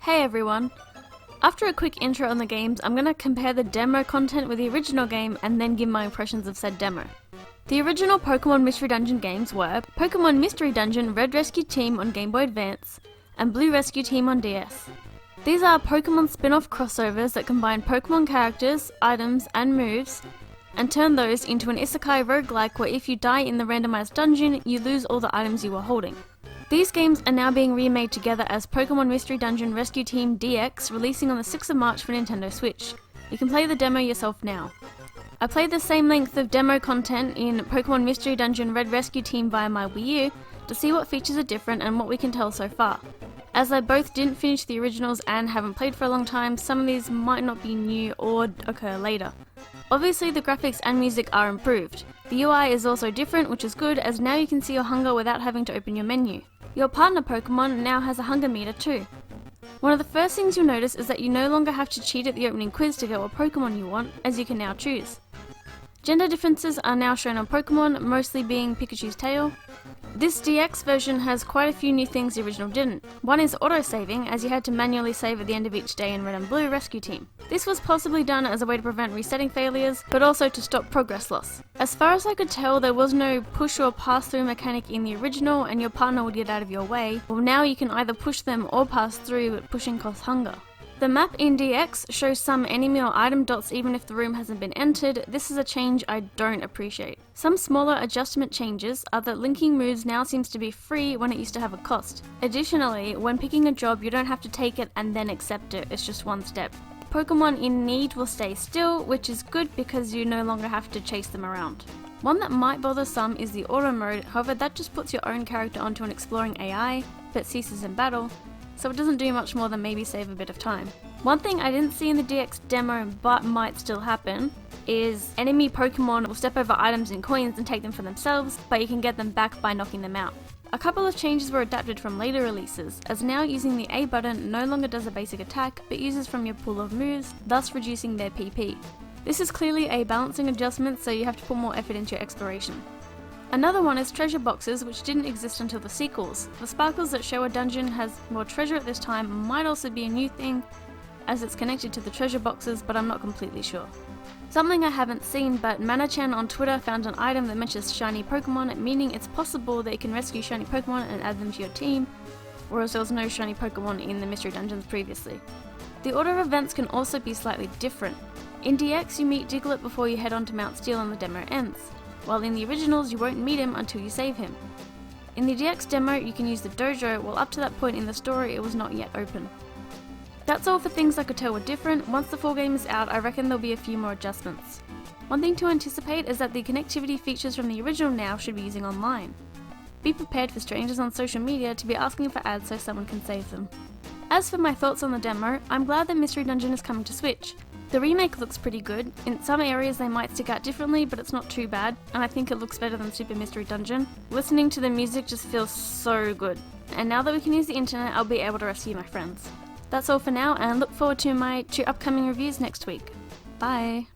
Hey everyone! After a quick intro on the games, I'm going to compare the demo content with the original game and then give my impressions of said demo. The original Pokemon Mystery Dungeon games were Pokemon Mystery Dungeon Red Rescue Team on Game Boy Advance and Blue Rescue Team on DS. These are Pokemon spin-off crossovers that combine Pokemon characters, items, and moves, and turn those into an isekai roguelike where if you die in the randomized dungeon, you lose all the items you were holding. These games are now being remade together as Pokemon Mystery Dungeon Rescue Team DX, releasing on the 6th of March for Nintendo Switch. You can play the demo yourself now. I played the same length of demo content in Pokemon Mystery Dungeon Red Rescue Team via my Wii U to see what features are different and what we can tell so far. As I both didn't finish the originals and haven't played for a long time, some of these might not be new or occur later. Obviously the graphics and music are improved. The UI is also different, which is good, as now you can see your hunger without having to open your menu. Your partner Pokemon now has a hunger meter too. One of the first things you'll notice is that you no longer have to cheat at the opening quiz to get what Pokemon you want, as you can now choose. Gender differences are now shown on Pokemon, mostly being Pikachu's tail. This DX version has quite a few new things the original didn't. One is auto-saving, as you had to manually save at the end of each day in Red and Blue Rescue Team. This was possibly done as a way to prevent resetting failures, but also to stop progress loss. As far as I could tell, there was no push or pass through mechanic in the original and your partner would get out of your way. Well, now you can either push them or pass through, but pushing costs hunger. The map in DX shows some enemy or item dots even if the room hasn't been entered. This is a change I don't appreciate. Some smaller adjustment changes are that linking moves now seems to be free when it used to have a cost. Additionally, when picking a job you don't have to take it and then accept it, it's just one step. Pokemon in need will stay still, which is good because you no longer have to chase them around. One that might bother some is the auto mode, however that just puts your own character onto an exploring AI, but ceases in battle, so it doesn't do much more than maybe save a bit of time. One thing I didn't see in the DX demo but might still happen is enemy Pokemon will step over items and coins and take them for themselves, but you can get them back by knocking them out. A couple of changes were adapted from later releases, as now using the A button no longer does a basic attack but uses from your pool of moves, thus reducing their PP. This is clearly a balancing adjustment, so you have to put more effort into your exploration. Another one is treasure boxes, which didn't exist until the sequels. The sparkles that show a dungeon has more treasure at this time might also be a new thing, as it's connected to the treasure boxes, but I'm not completely sure. Something I haven't seen, but Mana-chan on Twitter found an item that mentions shiny Pokemon, meaning it's possible that you can rescue shiny Pokemon and add them to your team, whereas there was no shiny Pokemon in the mystery dungeons previously. The order of events can also be slightly different. In DX you meet Diglett before you head on to Mount Steel and the demo ends, while in the originals you won't meet him until you save him. In the DX demo you can use the dojo, while up to that point in the story it was not yet open. That's all for things I could tell were different. Once the full game is out, I reckon there'll be a few more adjustments. One thing to anticipate is that the connectivity features from the original now should be using online. Be prepared for strangers on social media to be asking for ads so someone can save them. As for my thoughts on the demo, I'm glad that Mystery Dungeon is coming to Switch. The remake looks pretty good. In some areas they might stick out differently, but it's not too bad, and I think it looks better than Super Mystery Dungeon. Listening to the music just feels so good. And now that we can use the internet, I'll be able to rescue my friends. That's all for now, and look forward to my 2 upcoming reviews next week. Bye!